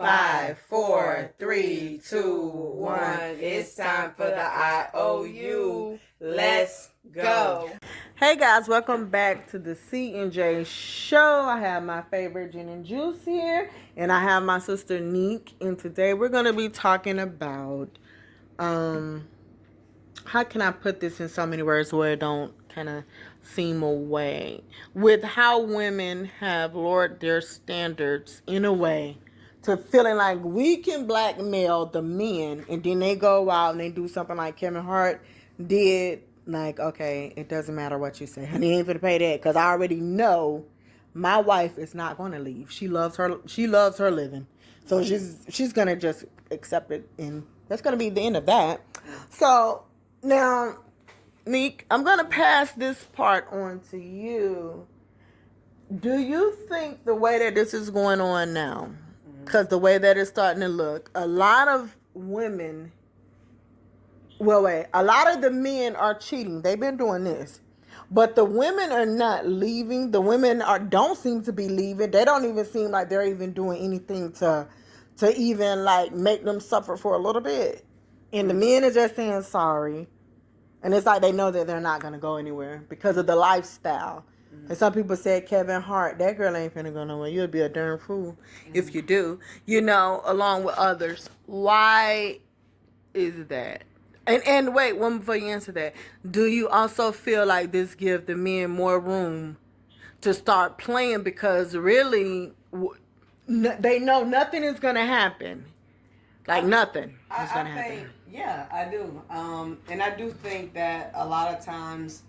5, 4, 3, 2, 1. It's time for the IOU. Let's go. Hey guys, welcome back to the C&J show. I have my favorite gin and juice here, and I have my sister Neek. And today we're going to be talking about how can I put this in so many words where it don't kind of seem away, with how women have lowered their standards in a way to feeling like we can blackmail the men, and then they go out and they do something like Kevin Hart did. Like, okay, it doesn't matter what you say, honey, ain't gonna pay that because I already know my wife is not going to leave. She loves her living, so she's gonna just accept it, and that's gonna be the end of that. So now, Neek, I'm gonna pass this part on to you. Do you think the way that this is going on now, because the way that it's starting to look, a lot of women, a lot of the men are cheating. They've been doing this. But the women are not leaving. The women don't seem to be leaving. They don't even seem like they're even doing anything to even like make them suffer for a little bit. And the men are just saying sorry. And it's like they know that they're not going to go anywhere because of the lifestyle. And some people said, Kevin Hart, that girl ain't finna go nowhere. You'll be a darn fool if you do. You know, along with others. Why is that? And wait, one before you answer that. Do you also feel like this gives the men more room to start playing because really they know nothing is going to happen? Like nothing is going to happen. Yeah, I do. And I do think that a lot of times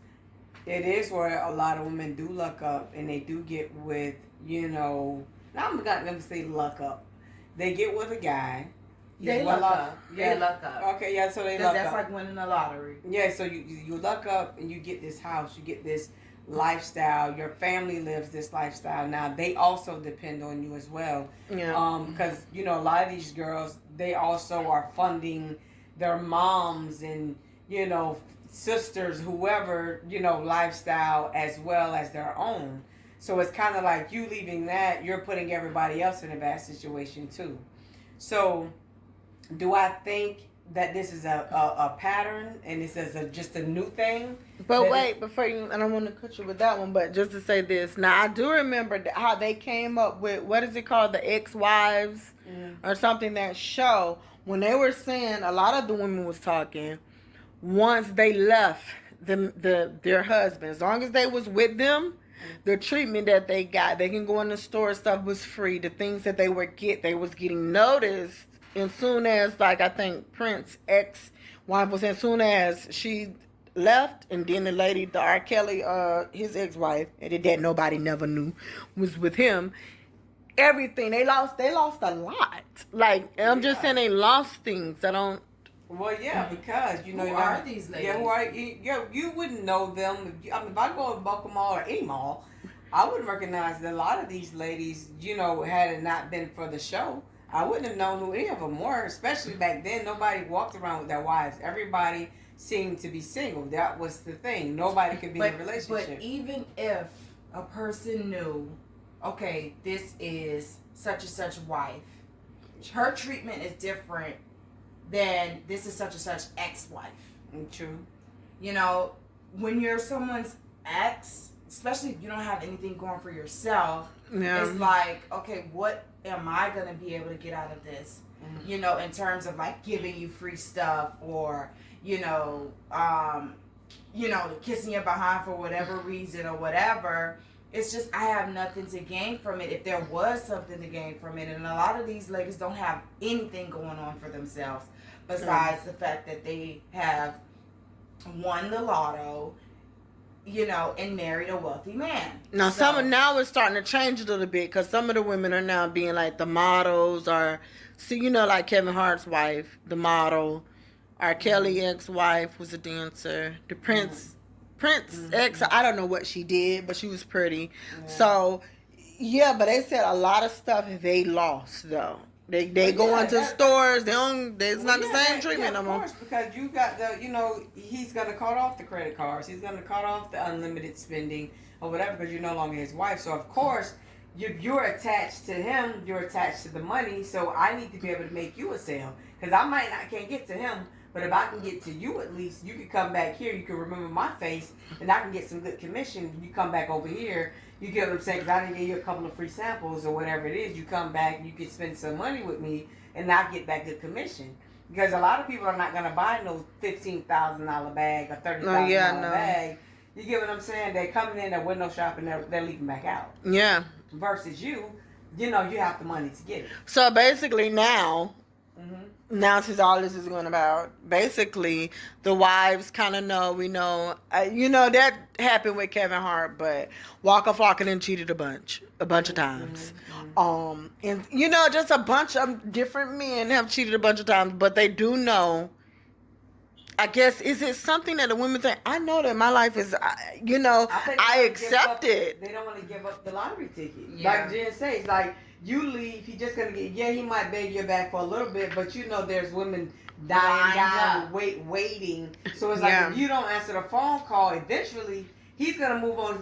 it is where a lot of women do luck up and they do get with, now I'm not going to say luck up. They get with a guy. They luck up. Yeah. They luck up. Okay, yeah, so they luck up. That's like winning the lottery. Yeah, so you luck up and you get this house, you get this lifestyle. Your family lives this lifestyle. Now, they also depend on you as well. Yeah. Because, a lot of these girls, they also are funding their moms and, sisters, whoever, lifestyle as well as their own. So it's kind of like you leaving that, you're putting everybody else in a bad situation too. So do I think that this is a pattern and this is just a new thing? But wait, before you, I don't want to cut you with that one, but just to say this. Now, I do remember how they came up with, what is it called, the ex-wives or something, that show, when they were saying, a lot of the women was talking, once they left their husband, as long as they was with them, the treatment that they got, they can go in the store, stuff was free. The things that they was getting noticed. And soon as, like, I think Prince's ex-wife was, as soon as she left, and then the lady, the R. Kelly, his ex-wife, and that nobody never knew, was with him. Everything, they lost a lot. Like, I'm just saying they lost things. I don't. Well, yeah, because, who are these ladies? Yeah, who are, you wouldn't know them. If I go to Buckle Mall or any mall, I wouldn't recognize that a lot of these ladies, had it not been for the show. I wouldn't have known who any of them were, especially back then. Nobody walked around with their wives. Everybody seemed to be single. That was the thing. Nobody could be in a relationship. But even if a person knew, okay, this is such and such wife, her treatment is different than this is such and such ex-wife. True. When you're someone's ex, especially if you don't have anything going for yourself, Yeah. It's like, okay, what am I going to be able to get out of this? In terms of like giving you free stuff or, kissing you behind for whatever reason or whatever. It's just, I have nothing to gain from it if there was something to gain from it. And a lot of these ladies don't have anything going on for themselves besides the fact that they have won the lotto, and married a wealthy man. Now, now it's starting to change a little bit because some of the women are now being like the models, or like Kevin Hart's wife, the model. R. Kelly ex-wife was a dancer. The Prince ex, I don't know what she did, but she was pretty. Yeah. So, yeah, but they said a lot of stuff they lost though. They go into stores. There's not the same treatment no more. Of course, because you got he's gonna cut off the credit cards. He's gonna cut off the unlimited spending or whatever because you're no longer his wife. So of course you're attached to him, you're attached to the money. So I need to be able to make you a sale because I might not can't get to him, but if I can get to you at least, you can come back here. You can remember my face, and I can get some good commission. You come back over here. You get what I'm saying? Because I didn't give you a couple of free samples or whatever it is. You come back, you can spend some money with me, and I get that good commission. Because a lot of people are not going to buy no $15,000 bag or $30,000 bag. You get what I'm saying? They're coming in, they're window shopping, they're leaving back out. Yeah. Versus you have the money to get it. So basically now, since all this is going about, basically the wives kind of know, we know, that happened with Kevin Hart, but Walker Flockham cheated a bunch of times. And just a bunch of different men have cheated a bunch of times, but they do know. I guess, is it something that the women think? I know that my life is, I accept it. They don't want to give up the lottery ticket. Yeah. Like Jen says, like, you leave, he just going to get, he might beg your back for a little bit, but there's women dying, waiting. So it's like, if you don't answer the phone call, eventually, he's going to move on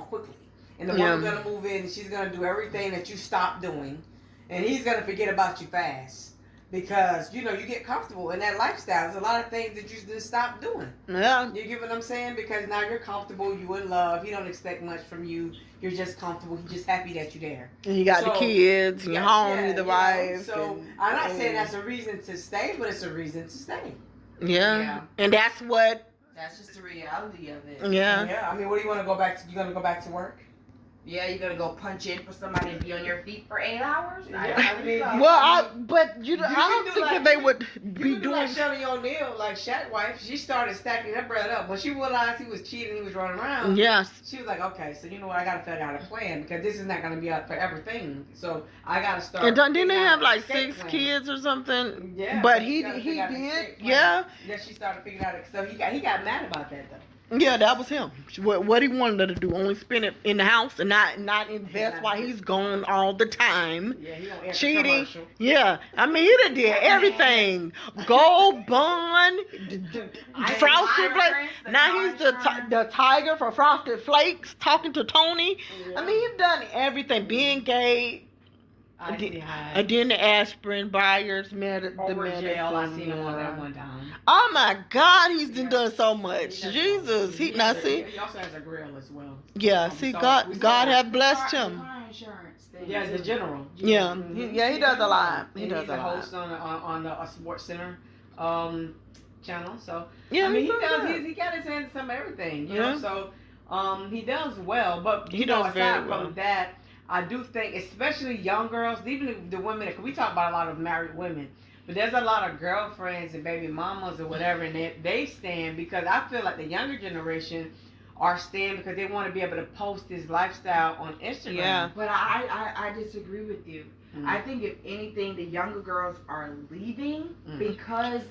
quickly. And the woman's going to move in, and she's going to do everything that you stopped doing. And he's going to forget about you fast. Because, you get comfortable in that lifestyle. There's a lot of things that you just stop doing. Yeah. You get what I'm saying? Because now you're comfortable, you in love, he don't expect much from you. You're just comfortable, he's just happy that you're there. And you got the kids, and you're home, you're the wife. So, I'm not saying that's a reason to stay, but it's a reason to stay. Yeah. And that's just the reality of it. Yeah. Yeah. I mean, what do you want to go back to? You going to go back to work? Yeah, you're gonna go punch in for somebody and be on your feet for 8 hours? I don't think that they would be doing like Shelly O'Neal, like Shaq's wife. She started stacking her bread up when she realized he was cheating, he was running around. Yes. She was like, okay, so you know what? I gotta figure out a plan because this is not gonna be a forever thing. So I gotta start. And didn't they have like 6 kids or something? Yeah. But he did. Yeah. Yeah, she started figuring out. So he got mad about that though. Yeah, that was him. What he wanted her to do, only spend it in the house and not invest while he's gone all the time. Yeah, he don't cheating. Yeah, I mean he did everything. Gold bond, Frosted Flakes. Now he's the tiger for Frosted Flakes, talking to Tony. Yeah. I mean he's done everything. Being gay. And then the aspirin buyers met the medicine. I seen him on that one time. Oh my God, he's been doing so much. Jesus, he also has a grill as well. Yeah, see, God have blessed him. Yeah, the general. Yeah, he does a lot. He does he's a host on the Sports Center channel. So yeah, I mean, he got his hands in some everything. You know, so he does well. But he does aside very well. from that, I do think, especially young girls, even the women, because we talk about a lot of married women, but there's a lot of girlfriends and baby mamas or whatever, and they stand because I feel like the younger generation are staying because they want to be able to post this lifestyle on Instagram. Yeah. But I disagree with you. Mm-hmm. I think if anything, the younger girls are leaving because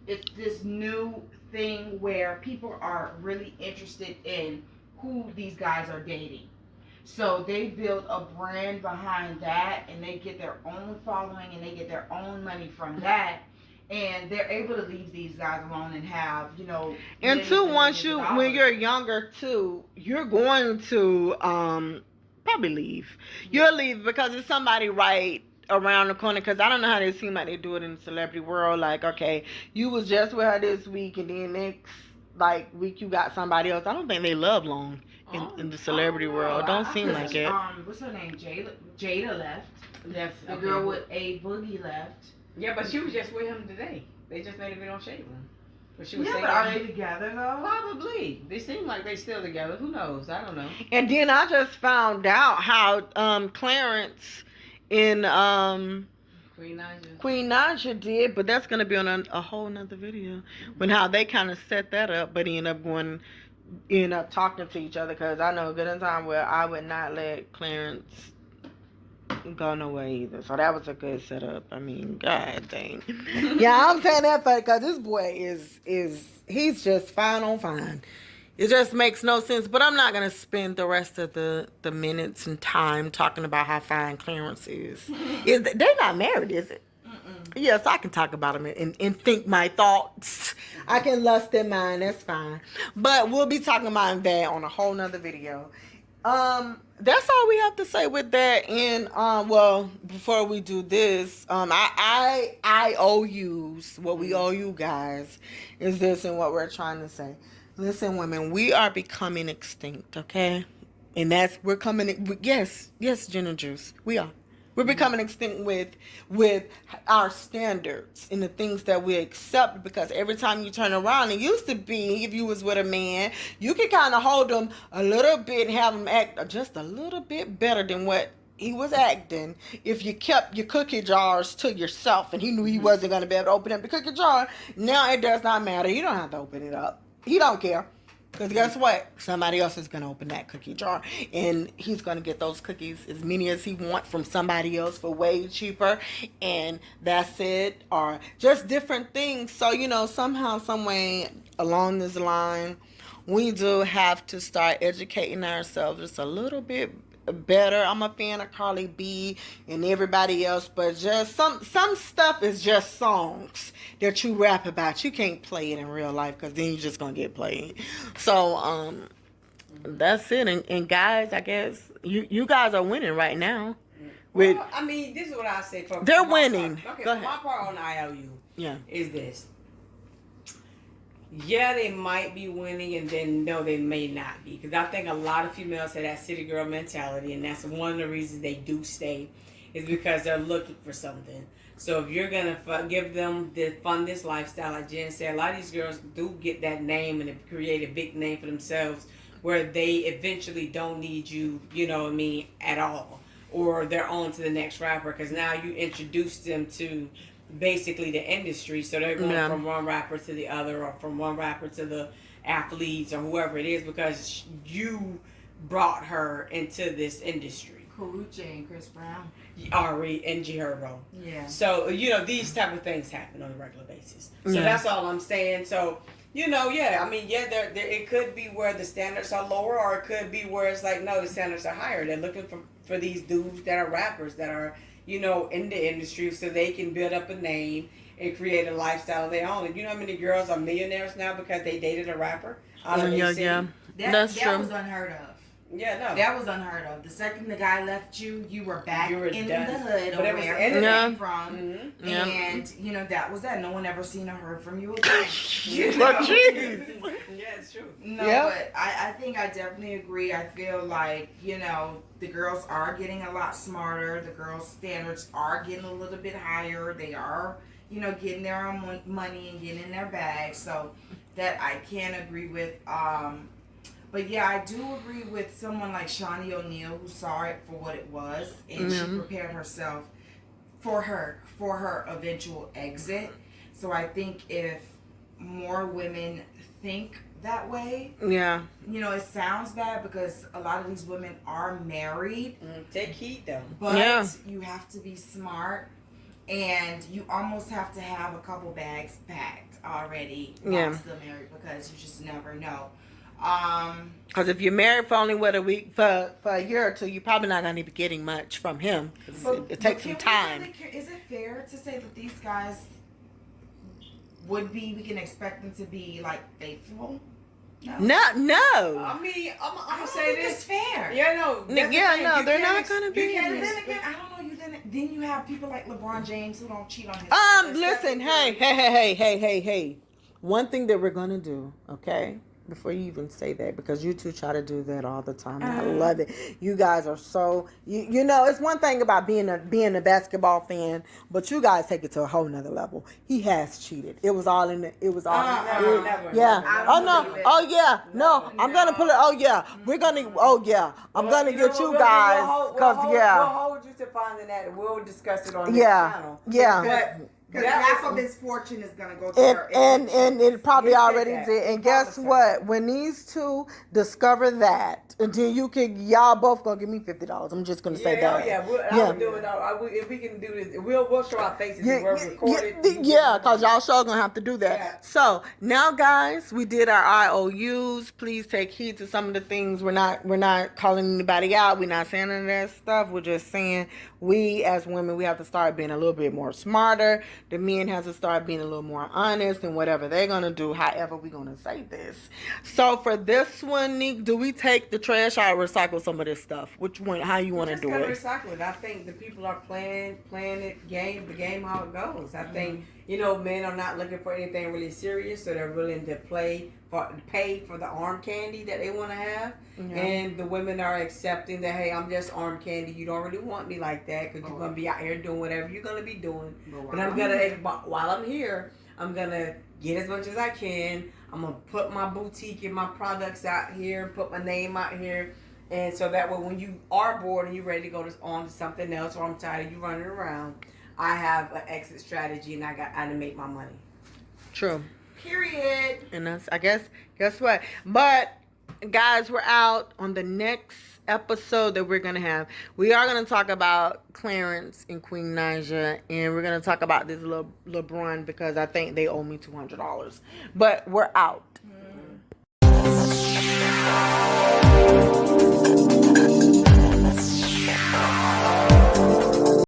it's this new thing where people are really interested in who these guys are dating. So they build a brand behind that, and they get their own following, and they get their own money from that, and they're able to leave these guys alone and have, And two, when you're younger too, you're going to probably leave. You'll leave because it's somebody right around the corner. Because I don't know how they seem like they do it in the celebrity world. Like, okay, you was just with her this week, and then next week you got somebody else. I don't think they love long. In the celebrity world, don't seem like it. What's her name? Jada left. Yes. The girl with A Boogie left. Yeah, but she was just with him today. They just made a video on Shade Room. But she was but are they together though? Probably. They seem like they still together. Who knows? I don't know. And then I just found out how Clarence in Queen Naja did, but that's gonna be on a whole nother video. When how they kind of set that up, but he end up talking to each other, because I know good in time where I would not let Clarence go no way either. So that was a good setup. I mean, god dang. Yeah, I'm saying that because this boy he's just fine on fine. It just makes no sense. But I'm not gonna spend the rest of the minutes and time talking about how fine Clarence is. They're not married, is it? Yes, I can talk about them and think my thoughts. I can lust in mine. That's fine. But we'll be talking about that on a whole nother video. That's all we have to say with that. And well, before we do this, I owe you what we owe you guys is this, and what we're trying to say. Listen, women, we are becoming extinct, okay? And that's we're coming. Yes, Gin and Juice, we are. We're becoming extinct with our standards and the things that we accept, because every time you turn around, it used to be if you was with a man, you could kind of hold him a little bit and have him act just a little bit better than what he was acting if you kept your cookie jars to yourself and he knew he wasn't going to be able to open up the cookie jar. Now it does not matter. You don't have to open it up. He don't care. Because guess what? Somebody else is going to open that cookie jar. And he's going to get those cookies, as many as he wants, from somebody else for way cheaper. And that's it. Or just different things. So, somehow, some way along this line, we do have to start educating ourselves just a little bit better. I'm a fan of Carly B and everybody else, but just some stuff is just songs that you rap about. You can't play it in real life, because then you're just gonna get played. So that's it. And guys, I guess you guys are winning right now. Well, I mean, this is what I say. They're winning. Okay, Go for ahead. my part on IOU, Yeah. is this. Yeah, they might be winning, and then no, they may not be. Because I think a lot of females have that city girl mentality, and that's one of the reasons they do stay, is because they're looking for something. So if you're gonna give them the fund this lifestyle, like Jen said, a lot of these girls do get that name and create a big name for themselves, where they eventually don't need you, at all, or they're on to the next rapper, because now you introduce them to basically the industry, so they're going from one rapper to the other, or from one rapper to the athletes, or whoever it is, because you brought her into this industry. Karuchi and Chris Brown. Ari and G Herbo. Yeah. So, these type of things happen on a regular basis. So Yeah. that's all I'm saying. So, there it could be where the standards are lower, or it could be where it's like, no, the standards are higher. They're looking for these dudes that are rappers, that are in the industry, so they can build up a name and create a lifestyle of their own. And you know how many girls are millionaires now because they dated a rapper out of their city? That's true. That was unheard of. Yeah, no. That was unheard of. The second the guy left you, you were back You were in done. the hood, But or it was wherever in you the- came from. Mm-hmm. Yeah. And, that was that. No one ever seen or heard from you again. But jeez. Yeah, it's true. No, Yeah. but I think I definitely agree. I feel like, the girls are getting a lot smarter. The girls' standards are getting a little bit higher. They are, getting their own money and getting in their bag. So that I can agree with. But yeah, I do agree with someone like Shawnee O'Neal, who saw it for what it was, and she prepared herself for her eventual exit. So I think if more women think that way, it sounds bad, because a lot of these women are married. Take heed, though. But you have to be smart, and you almost have to have a couple bags packed already while still married, because you just never know. Because if you're married for only a week, for a year or two, you're probably not going to be getting much from him. It takes some time. Is it fair to say that these guys we can expect them to be like faithful? No. I mean, I'm gonna say this this. fair. Yeah, no. They're not gonna be. And then again, I don't know. Then you have people like LeBron James who don't cheat on his. Listen, hey. One thing that we're gonna do, okay? Before you even say that, because you two try to do that all the time. And I love it. You guys are so it's one thing about being a basketball fan, but you guys take it to a whole nother level. He has cheated. It was all in the. It was all. Never. Yeah. Oh no. Oh yeah. No. I'm gonna put it. Oh yeah. We're gonna. Oh yeah. I'm gonna get you guys because we'll hold you to finding that, and we'll discuss it on this channel. Yeah. Because half of his fortune is going to go to her. And it probably You said already that. did. And guess what? When these two discover that, and then y'all both gonna give me $50. I'm just gonna say that. I'll do it. If we can do this, we'll show our faces and we'll record it. Yeah, because y'all sure gonna have to do that. Yeah. So now, guys, we did our IOUs. Please take heed to some of the things. We're not calling anybody out. We're not saying any of that stuff. We're just saying we as women, we have to start being a little bit more smarter. the men has to start being a little more honest in whatever they're gonna do. However, we're gonna say this. So for this one, Nick, do we take the trash out or recycle some of this stuff? Which one? How you want to do it? Just gotta recycle it. I think the people are playing the game how it goes. I think men are not looking for anything really serious, so they're willing to pay for the arm candy that they want to have, and the women are accepting that, hey, I'm just arm candy. You don't really want me like that because you're gonna be out here doing whatever you're gonna be doing. But while I'm here, I'm gonna get as much as I can. I'm gonna put my boutique and my products out here, put my name out here. And so that way, when you are bored and you're ready to go on to something else, or I'm tired of you running around, I have an exit strategy, and I to make my money. True. Period. And that's, I guess what? But guys, we're out on the next episode that we're gonna have. We are gonna talk about Clarence and Queen Naija, and we're gonna talk about this LeBron because I think they owe me $200. But we're out.